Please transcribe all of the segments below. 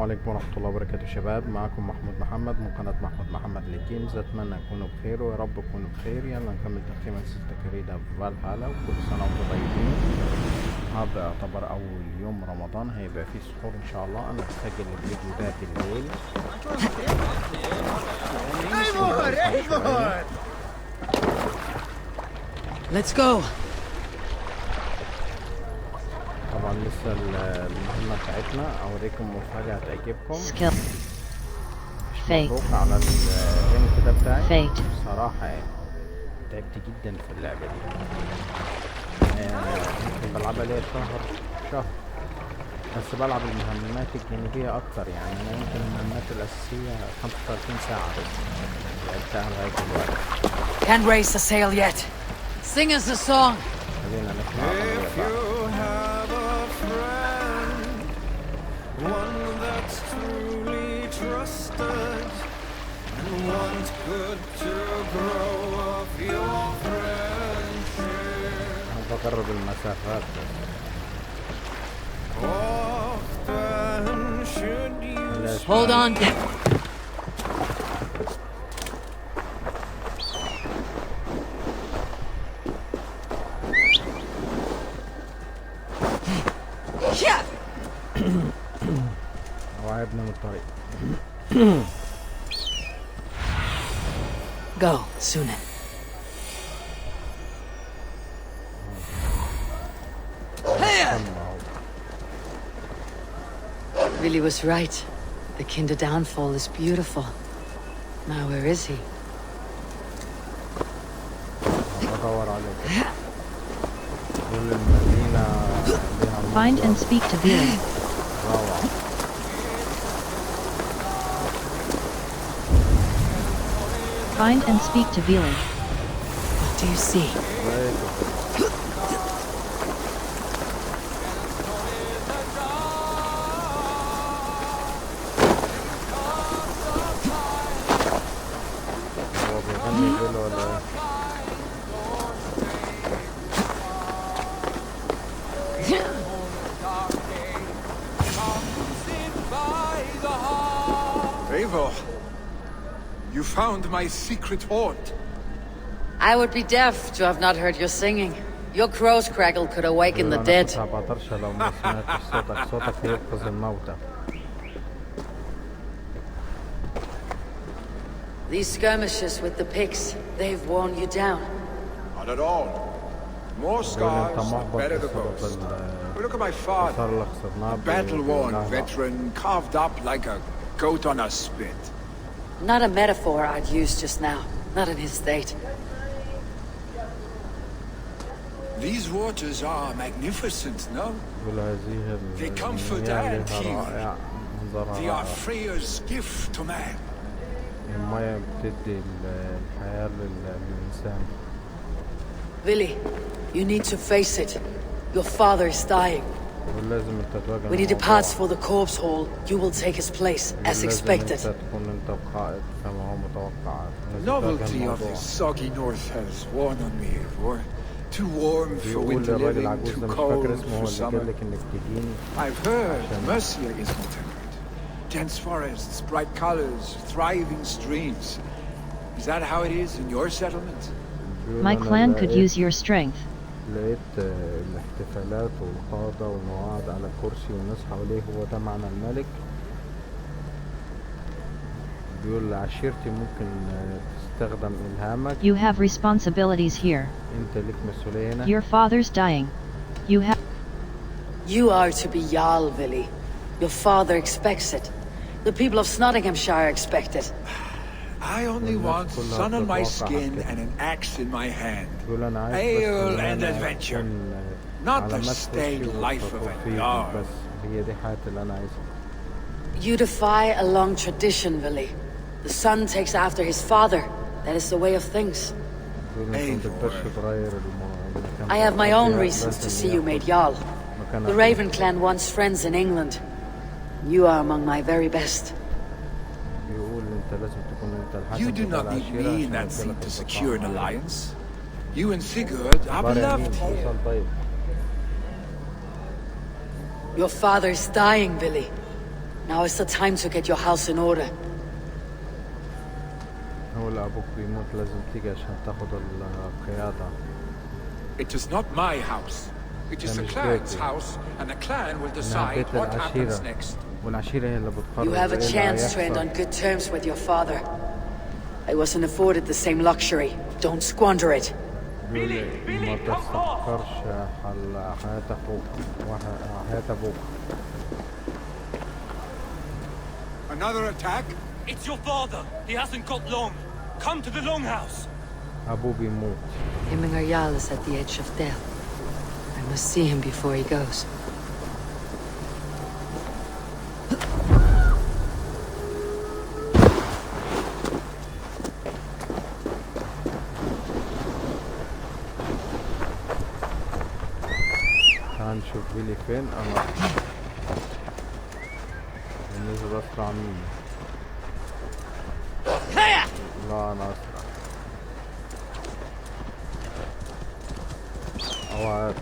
عليكم ورحمة الله وبركاته شباب. معكم محمد من قناة محمد للجيمز. أتمنى تكونوا بخير ويا رب تكونوا بخير. يلا نكمل تقييم أساسنز كريد فالهالا، وكل سنة وانتم طيبين. هذا يعتبر أول يوم رمضان، هيبقى فيه سحور إن شاء الله. أنا بسجل الفيديو ده بالليل. Let's go. طبعا لسه المهمة بتاعتنا، أوريكم مفاجأة تعجبكم. مبروك على الرينك ده بتاعي. بصراحة يعني تعبت جدا في اللعبة دي. يمكن بلعبها ليا شهر بس بلعب المهمات الجانبية أكتر. يعني أنا يمكن المهمات الأساسية 35 ساعة بس لعبتها لغاية دلوقتي. Can't raise the sail yet. Sing us a song. خلينا نسمع one that's truly trusted and wants good to grow of your friendship. أنا بقرب المسافات Often should you hold on. وعيبنا من الطريق. Go, Sunan. Billy was right. The Kinder downfall is beautiful. Now where is he? Find and speak to Billy. Find and speak to Billy. What do you see? You found my secret haunt. I would be deaf to have not heard your singing. Your crow's crackle could awaken the dead. These skirmishes with the pigs, they've worn you down. Not at all. More scars, the better the ghost. Look at my father, a battle-worn veteran carved up like a goat on a spit. Not a metaphor I'd use just now. Not in his state. These waters are magnificent, no? They comfort and heal. They are Freya's gift to man. Billy, you need to face it. Your father is dying. When he departs for the corpse hall, you will take his place, as expected. The novelty of the soggy north has worn on me, Eivor. Too warm for winter living, too cold for summer. I've heard Mercia isn't temperate. Dense forests, bright colors, thriving streams. Is that how it is in your settlement? My clan could use your strength. لقيت الاحتفالات والقادة والمواعيد على الكرسي والناس حواليه، هو ده معنى الملك. بيقول عشيرتي ممكن تستخدم إلهامك. You have responsibilities here. انت لك مسؤولية هنا. Your father's dying. You are to be Jarl, Billy. Your father expects it. The people of Nottinghamshire expect it. I only want sun on my skin and an axe in my hand. Ale and adventure. Not the staid life of a Jarl. You defy a long tradition, Billy. The son takes after his father. That is the way of things. I have my own reasons to see you made Jarl. The Raven clan wants friends in England. You are among my very best. You do not need me in that seat to secure an alliance. You and Sigurd are beloved here. Your father's dying, Billy. Now is the time to get your house in order. هو اللي أبوك بيموت لازم تيجي عشان تاخد القيادة. It is not my house. It is the clan's house, and the clan will decide what happens next. والعشيرة هي اللي بتقرر. You have a chance to end on good terms with your father. I wasn't afforded the same luxury. Don't squander it. ما تستخسرش حياة أخوك وحياة أبوك. Another attack? It's your father. He hasn't got long. Come to the longhouse. أبوه بيموت. Hemingway is at the edge of death. I must see him before he goes. تعال نشوف فيلي فين. أنا ننزل أسرع مني. لا أنا أسرع. أوعد.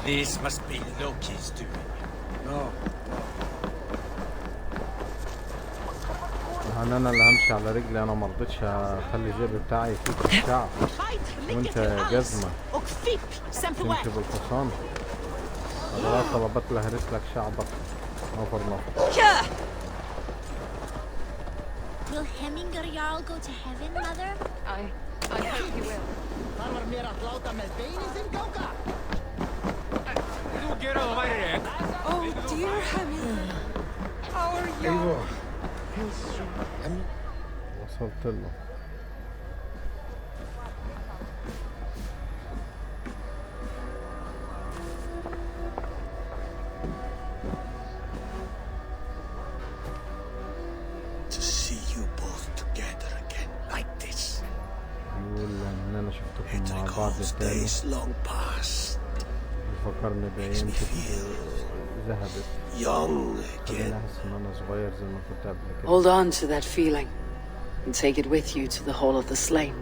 This must be Loki's doing. No. انا اللي همشي على رجلي. انا مرضتش اخلي الذئب بتاعي يفوت الشعب وانت جزمة تمشي بالحصان. انا طلبت لهرس لك شعبك نفر نفر. Will Hemingway go to heaven, Mother? I hope he will. Oh dear Hemingway. How are you? وصلت له. To see you both together again like this. يقول ان انا شفتكم It مع بعض recalls تاني. days long past. فكرني بايام ذهبت. Young خليني again. احس ان انا صغير زي ما كنت قبل كده. Hold on to that feeling and take it with you to the Hall of the Slain.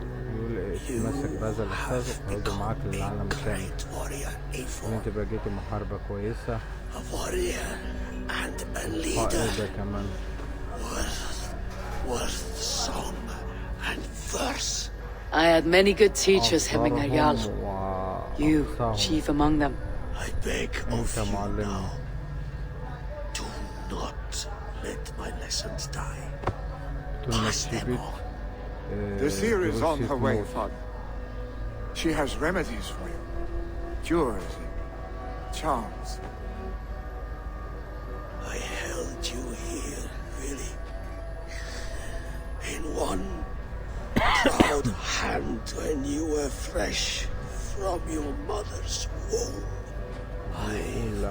يقول اتمسك بهذا الاحساس وتعود معاك للعالم الثاني. Great warrior, a انت بقيتي محاربة كويسة. a warrior and a leader. قائدة كمان. Worth song and verse. I had many good teachers, Hemingway. You, chief among them. I beg of you now, do not let my lessons die. Pass them on. The seer is on her way, Father. She has remedies for you. Cures and charms. I held you here, really. In one proud hand when you were fresh from your mother's womb. I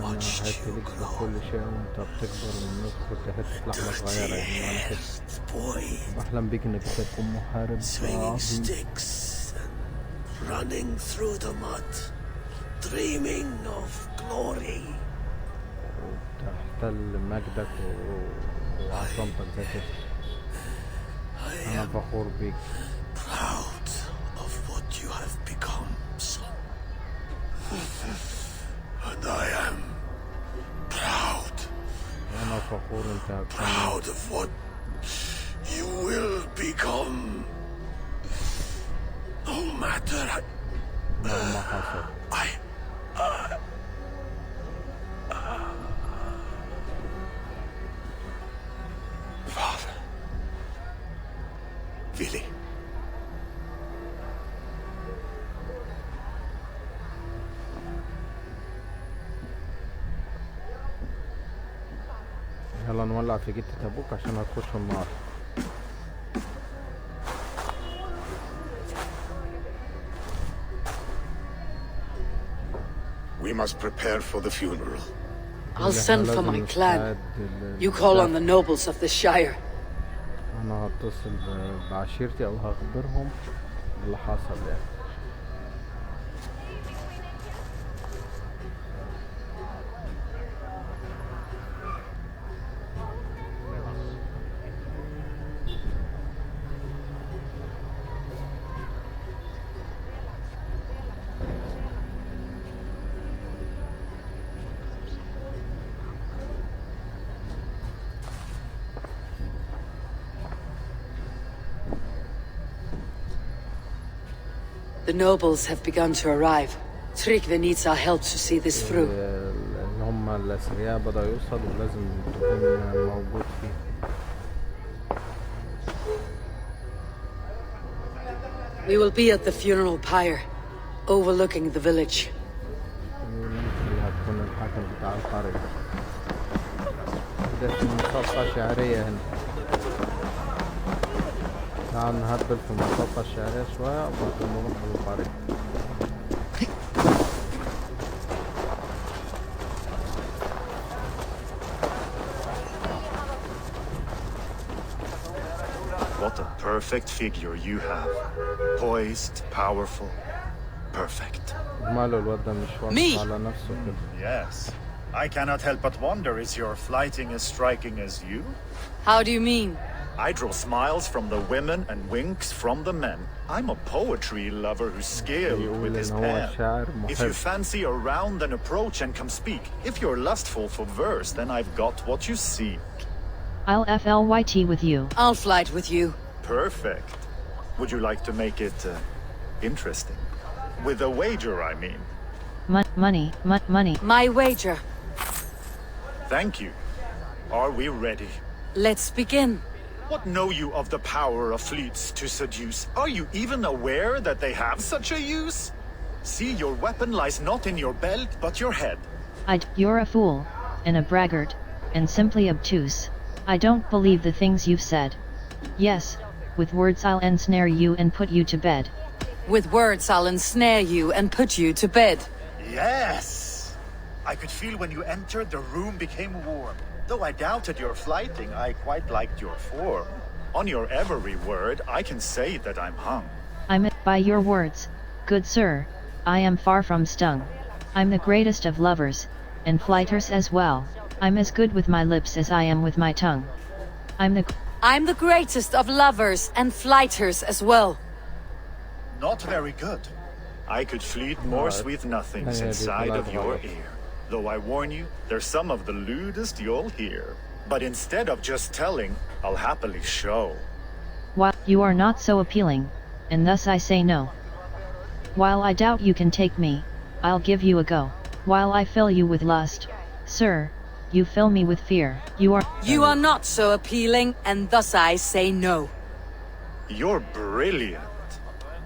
watched you grow. كل شيء وانت بتكبر من كنت حتة لحمة صغيرة يعني انا Boy, بحلم بيك انك تكون محارب swinging عظيم. sticks and running through the mud, dreaming of glory. تحتل مجدك وعظمتك زي كده. I انا am فخور بيك. proud of what you have become, son. And I am proud. انا فخور انت Proud of what you will become. No matter مهما حصل. Father. Willy. يلا نولع في جتة ابوك عشان هتخش النار. We must prepare for the funeral. I'll send for my clan. You call on the nobles of the Shire. انا هتصل بعشيرتي او هخبرهم باللي حصل يعني. The nobles have begun to arrive. Tryggve needs our help to see this through. اللي هم الأثرياء بدأوا يوصلوا ولازم تكون موجود فيه. We will be at the funeral pyre, overlooking the village. اللي هتكون الحاكم بتاع القرية. ده في مصافة شعرية هنا. تعال نهبل في المصافة الشعرية شوية وبعدين نروح للقرية. What a perfect figure you have. Poised, powerful, perfect. ماله الواد ده مش واقف على نفسه كده. Yes. I cannot help but wonder, is your flighting as striking as you? How do you mean? I draw smiles from the women and winks from the men. I'm a poetry lover who's skilled with his pen. If you fancy a round, then approach and come speak. If you're lustful for verse, then I've got what you seek. I'll flyt with you. I'll flight with you. Perfect. Would you like to make it interesting? With a wager, I mean. Money. My wager. Thank you. Are we ready? Let's begin. What know you of the power of fleets to seduce? Are you even aware that they have such a use? See, your weapon lies not in your belt, but your head. You're a fool, and a braggart, and simply obtuse. I don't believe the things you've said. Yes, with words I'll ensnare you and put you to bed. With words I'll ensnare you and put you to bed. Yes! I could feel when you entered, the room became warm. Though I doubted your flighting, I quite liked your form. On your every word, I can say that I'm hung. By your words, good sir, I am far from stung. I'm the greatest of lovers, and flighters as well. I'm as good with my lips as I am with my tongue. I'm the greatest of lovers and flighters as well. Not very good. I could fleet more sweet nothings inside of your ear. Though I warn you, they're some of the lewdest you'll hear. But instead of just telling, I'll happily show. While you are not so appealing, and thus I say no. While I doubt you can take me, I'll give you a go. While I fill you with lust, sir, you fill me with fear. You are not so appealing, and thus I say no. You're brilliant.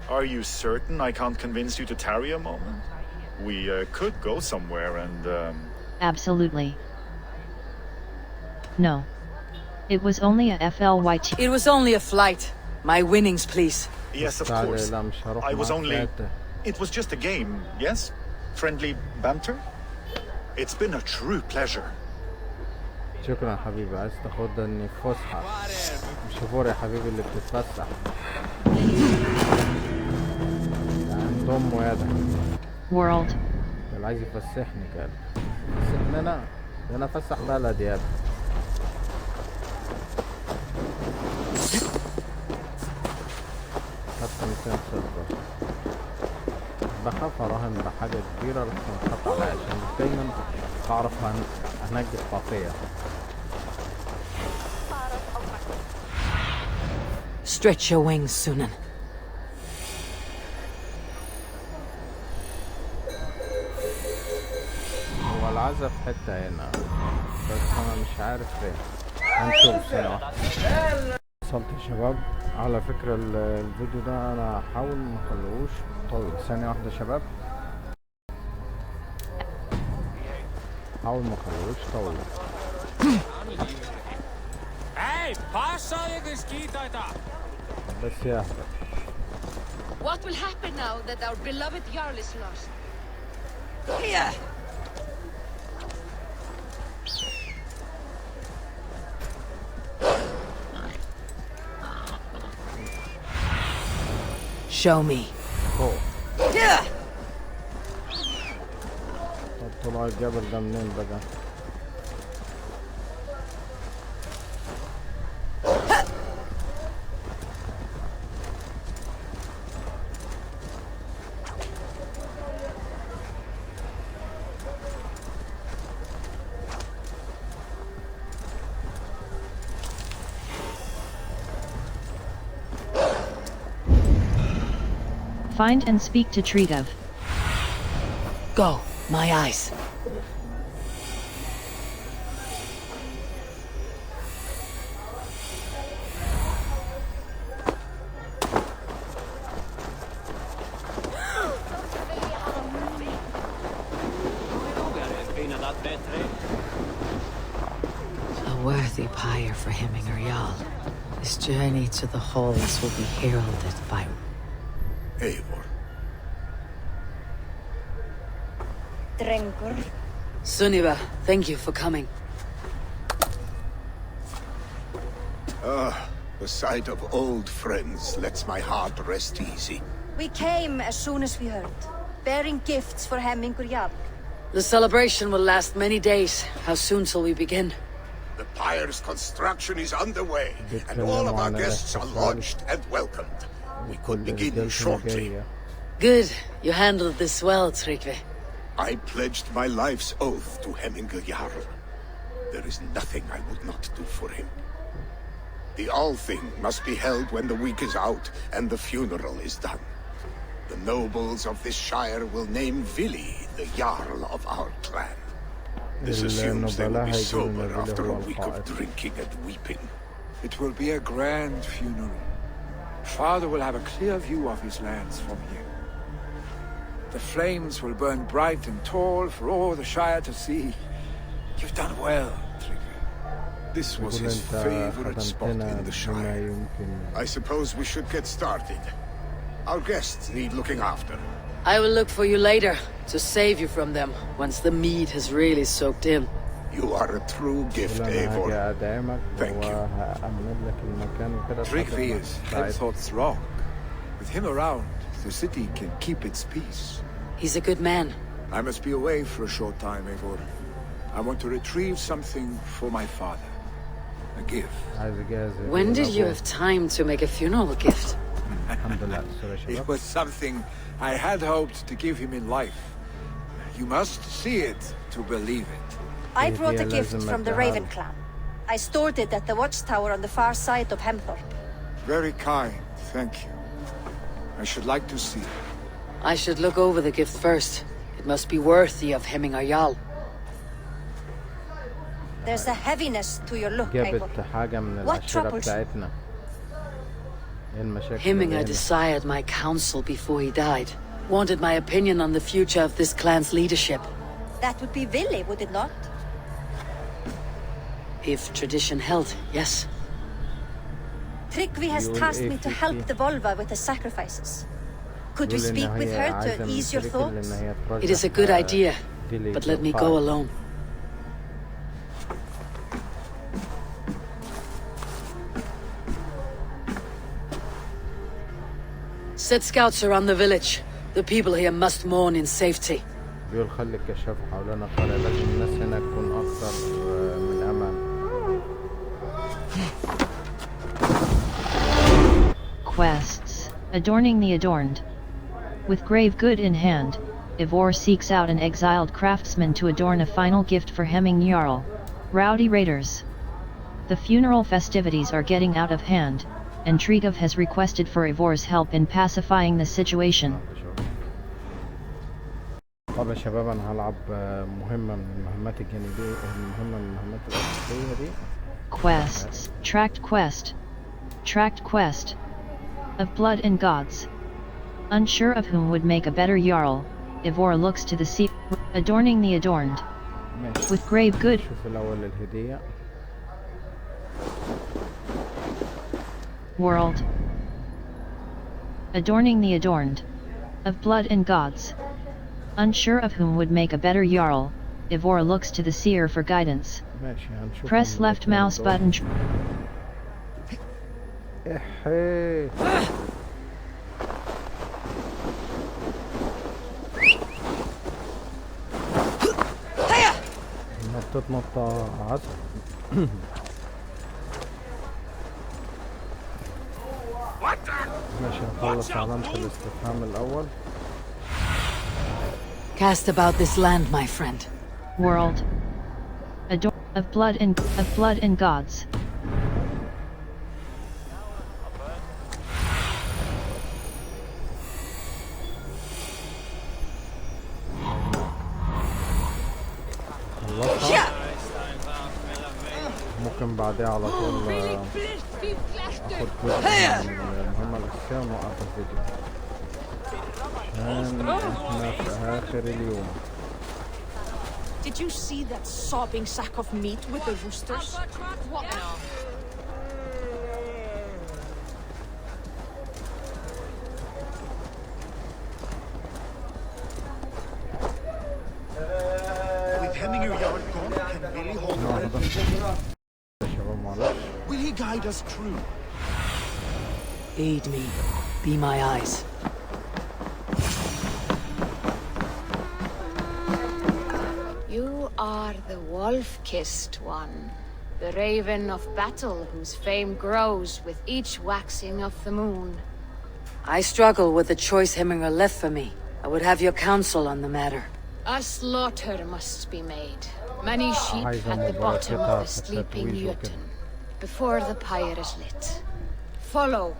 Are you certain I can't convince you to tarry a moment? We could go somewhere and Absolutely. No. It was only a flyt. It was only a flight. My winnings, please. Yes, of course. I was only... It was just a game, yes? Friendly banter? It's been a true pleasure. شكرا حبيبي. عايز تاخدني فسحة. شوفوا يا حبيبي اللي بتتفسح. عند أمه يا ده. World. اللي عايز يفسحني كده. يفسحني أنا. ده أنا أفسح بلدي يا ده. حتى 200 صفر. بخاف أراهن بحاجة كبيرة لكن خطأ عليا عشان دايما أعرف هنجي خطية. Stretch your wings, Sunan. هو العزف حتة هنا بس أنا مش عارف فين. هنشوف ثانية واحدة. وصلت يا شباب. على فكرة الفيديو ده أنا هحاول مخلوهوش طويل. ثانية واحدة يا شباب. حاول مخلوهوش طويل. بس يا What will happen now that our beloved Jarl is lost? Here! Show me. فوق. Yeah! طب طلع الجبل ده منين بقى؟ Find and speak to treat of. Go, my eyes. A worthy pyre for hemming our Jarl. This journey to the halls will be heralded by Eivor. Drengur. Sunniva. Thank you for coming. The sight of old friends lets my heart rest easy. We came as soon as we heard, bearing gifts for Hemmingur Jarl. The celebration will last many days. How soon till we begin? The pyre's construction is underway, and all of our guests are lodged and welcomed. We could begin shortly. Good. You handled this well, Tryggvi. I pledged my life's oath to Hemmingur Jarl. There is nothing I would not do for him. The Althing must be held when the week is out and the funeral is done. The nobles of this shire will name Vili the Jarl of our clan. This assumes they will be sober after a week of drinking and weeping. It will be a grand funeral. Father will have a clear view of his lands from here. The flames will burn bright and tall for all the Shire to see. You've done well, Tryggvi. This was his favorite spot in the Shire. I suppose we should get started. Our guests need looking after. I will look for you later, to save you from them, once the mead has really soaked in. You are a true gift, Eivor. Thank you. Tryggvi is Headthor's rock. With him around, the city can keep its peace. He's a good man. I must be away for a short time, Eivor. I want to retrieve something for my father. A gift. When did you have time to make a funeral gift? It was something I had hoped to give him in life. You must see it to believe it. I brought a gift from the Raven clan. I stored it at the watchtower on the far side of Hemthorpe. Very kind, thank you. I should like to see it. I should look over the gift first. It must be worthy of hemming our Jarl. There's a heaviness to your look, Eivor. What troubles you? Hemminga desired my counsel before he died. Wanted my opinion on the future of this clan's leadership. That would be Vili, would it not? If tradition held, yes. Tryggvi has tasked me to help the Volva with the sacrifices. Could we speak with her to ease your thoughts? It is a good idea, but let me go alone. Set scouts around the village. The people here must mourn in safety. بيقول خلي الكشاف حوالينا قرية لازم الناس هنا تكون أكثر من أمان. Quests. Adorning the adorned. With grave good in hand, Eivor seeks out an exiled craftsman to adorn a final gift for Hemming Jarl. Rowdy raiders. The funeral festivities are getting out of hand, and Tryggvi has requested for Eivor's help in pacifying the situation. طب يا شباب انا هلعب مهمة من المهمات الجانبية، مهمة من المهمات الأساسية دي. Quests. Tracked quest. Tracked quest. Of blood and gods. Unsure of whom would make a better Jarl, Eivor looks to the sea. Adorning the adorned. With grave good. شوف الأول الهدية. World. Adorning the adorned. Of blood and gods. Unsure of whom would make a better Jarl, Eivor looks to the seer for guidance. Press left mouse button. نطت نطة عسل. ماشي نخلص علامة الاستفهام الأول. Cast about this land, my friend. World. Of blood and gods. دي على طول اخد جزء من المهمة الأساسية ونوقف الفيديو عشان احنا في آخر اليوم. Did you see that sobbing sack of meat with the roosters? What now? With Hemminger Yard gone, can Billy hold on? Will he guide us through? Aid me. Be my eyes. You are the wolf-kissed one. The raven of battle whose fame grows with each waxing of the moon. I struggle with the choice Hemminger left for me. I would have your counsel on the matter. A slaughter must be made. Many sheep at the bottom of the sleeping Jötun, before the pyre is lit. Follow.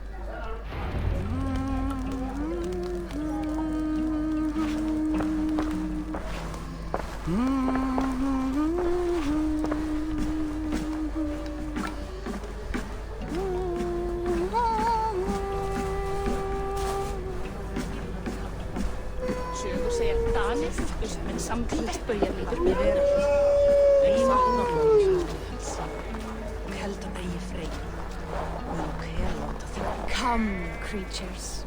Come, creatures.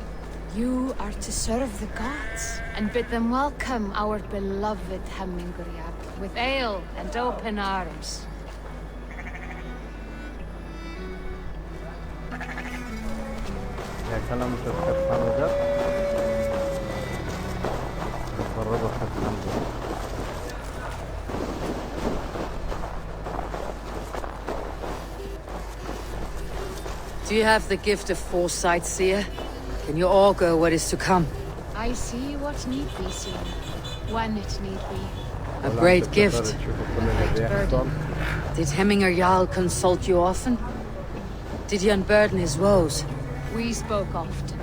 You are to serve the gods and bid them welcome our beloved Hemmingrjab with ale and open arms. يا كلام تتكفن جد نفرضه حتى Do you have the gift of foresight, seer? Can you augur what is to come? I see what need be seen, when it need be. A great gift. Did Hemminger Jarl consult you often? Did he unburden his woes? We spoke often,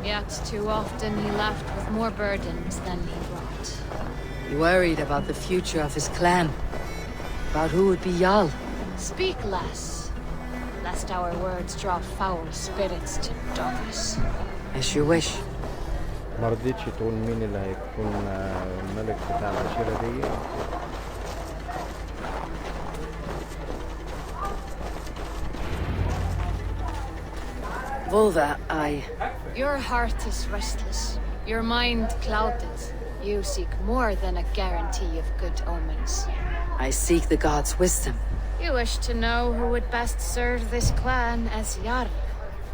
yet too often he left with more burdens than he brought. He worried about the future of his clan. About who would be Jarl. Speak less, lest our words draw foul spirits to dog us. As you wish. ما رضيتش تقول مين اللي هيكون الملك بتاع العشيرة دي. Volva, Your heart is restless, your mind clouded. You seek more than a guarantee of good omens. I seek the gods' wisdom. You wish to know who would best serve this clan as Jarl.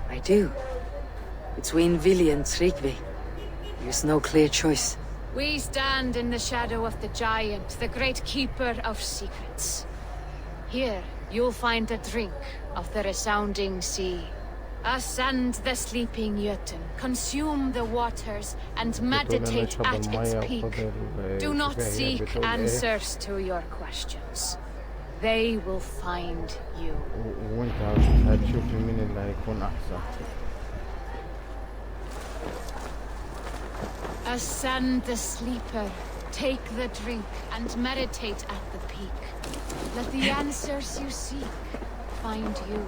I do. Between Vili and Tryggvi, there's no clear choice. We stand in the shadow of the giant, the great keeper of secrets. Here, you'll find a drink of the resounding sea. Ascend the sleeping Jötun, consume the waters, and meditate at its peak. Do not seek answers to your questions. They will find you. وانت هتشوف مين اللي هيكون احسن. Ascend the sleeper, take the drink, and meditate at the peak. Let the answers you seek find you.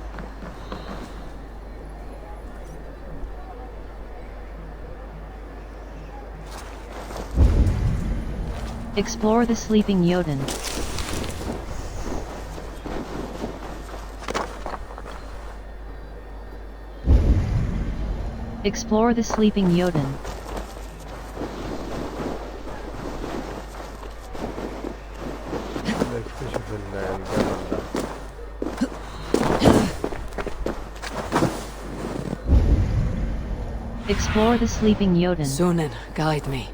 Explore the sleeping Jötun. Explore the sleeping Jötun. Explore the sleeping Jötun. Sunan, guide me.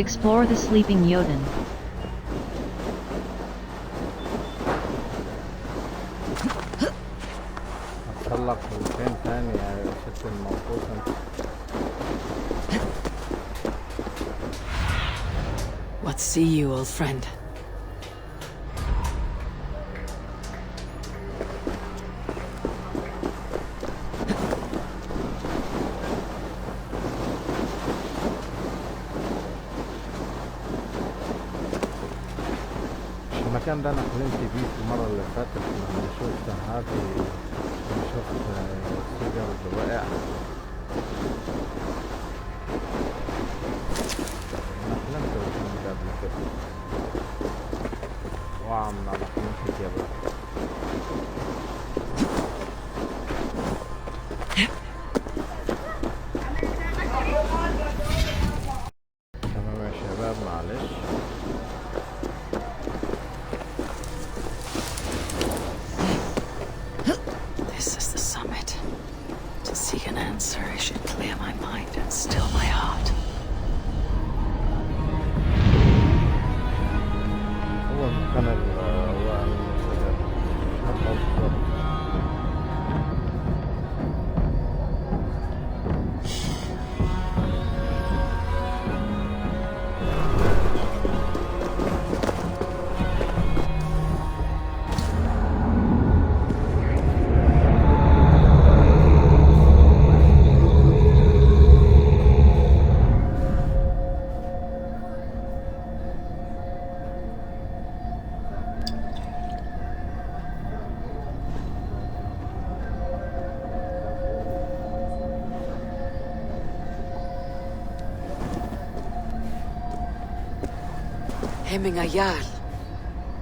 Explore the sleeping Jotun. هتطلق فين تاني يا ست الموقوفة؟ What see you, old friend? المكان ده انا حلمت بيه في المرة اللي فاتت لما شفت هذه، شفت الشجر اللي واقع. انا حلمت بالحلم ده قبل كده، وقع من على قمة الجبل. تمام يا شباب، معلش. This is the summit. To seek an answer, I should clear my mind and still my heart. هو المكان هو المسجد حتى بالضبط. Hemming a Jarl.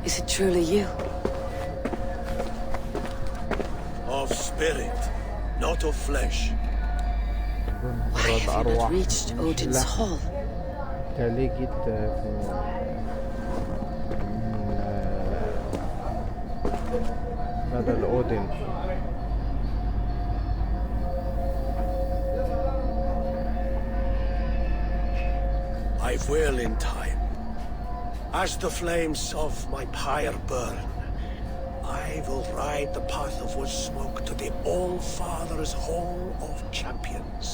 Is it truly you? Of spirit, not of flesh. Why have you not reached Odin's hall? بالتالي جيت بدل أودين. I will in time. As the flames of my pyre burn, I will ride the path of wood smoke to the All-Father's Hall of Champions.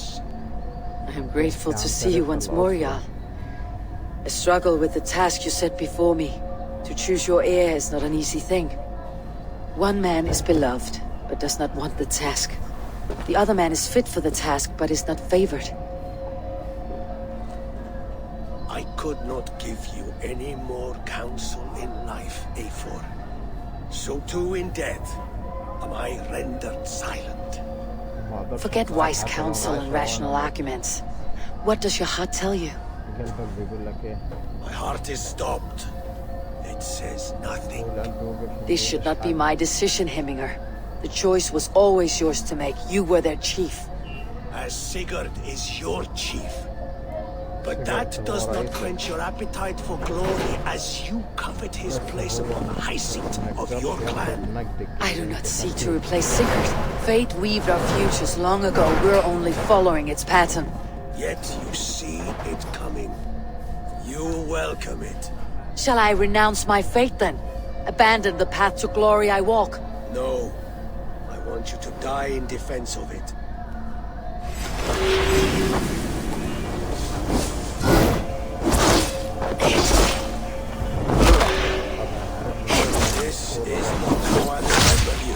I am grateful to see you once more, Jarl. I struggle with the task you set before me. To choose your heir is not an easy thing. One man is beloved, but does not want the task. The other man is fit for the task, but is not favored. I could not give you any more counsel in life, Eivor. So too in death am I rendered silent. Forget wise counsel and rational arguments. What does your heart tell you? My heart is stopped. It says nothing. This should not be my decision, Hemminger. The choice was always yours to make. You were their chief. As Sigurd is your chief. But that does not quench your appetite for glory as you covet his place upon the high seat of your clan. I do not seek to replace Sigurd. Fate weaved our futures long ago. We're only following its pattern. Yet you see it coming. You welcome it. Shall I renounce my fate then? Abandon the path to glory I walk? No. I want you to die in defense of it. This is not how I remember you.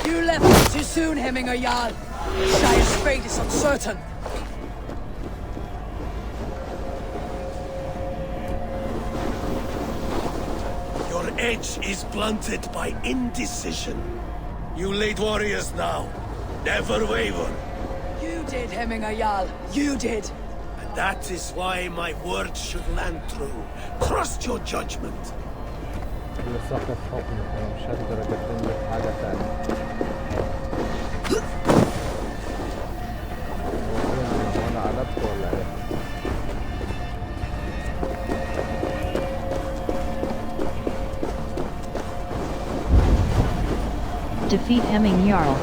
You left too soon, Hemminger Jarl. Shire's fate is uncertain. Your edge is blunted by indecision. You late warriors now. Never waver. You did, Hemminger Jarl. You did. And that is why my words should land true. Trust your judgment. اللي سقط حكمه مش هقدر اقدم لك حاجة تانية. هو انا قلبت ولا ايه؟ Defeat Hemming Jarl.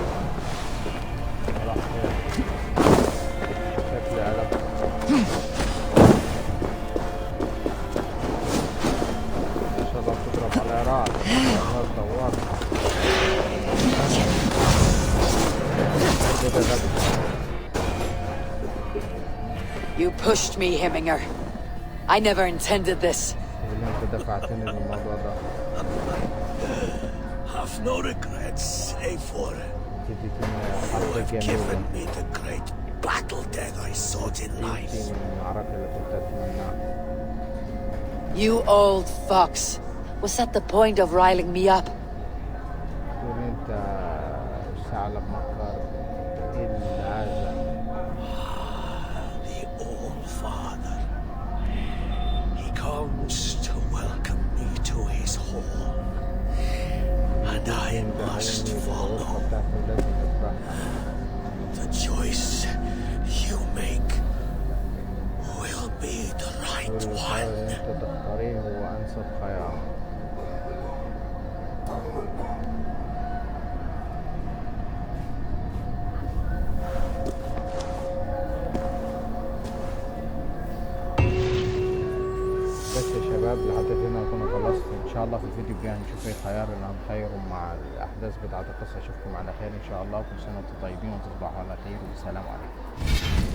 You pushed me, Hemminger. I never intended this. Have no regrets, save for you have given me the great battle death I sought in life. You old fox. Was that the point of riling me up? The old father. He comes to welcome me to his hall. And I must follow. The choice you make will be the right one. شباب لحد هنا نكون خلصت ان شاء الله. في الفيديو الجاي هنشوف ايه الخيار اللي هنخيره مع الاحداث بتاعت القصه. اشوفكم على خير ان شاء الله. كل سنه وانتم طيبين وتصبحوا على خير والسلام عليكم.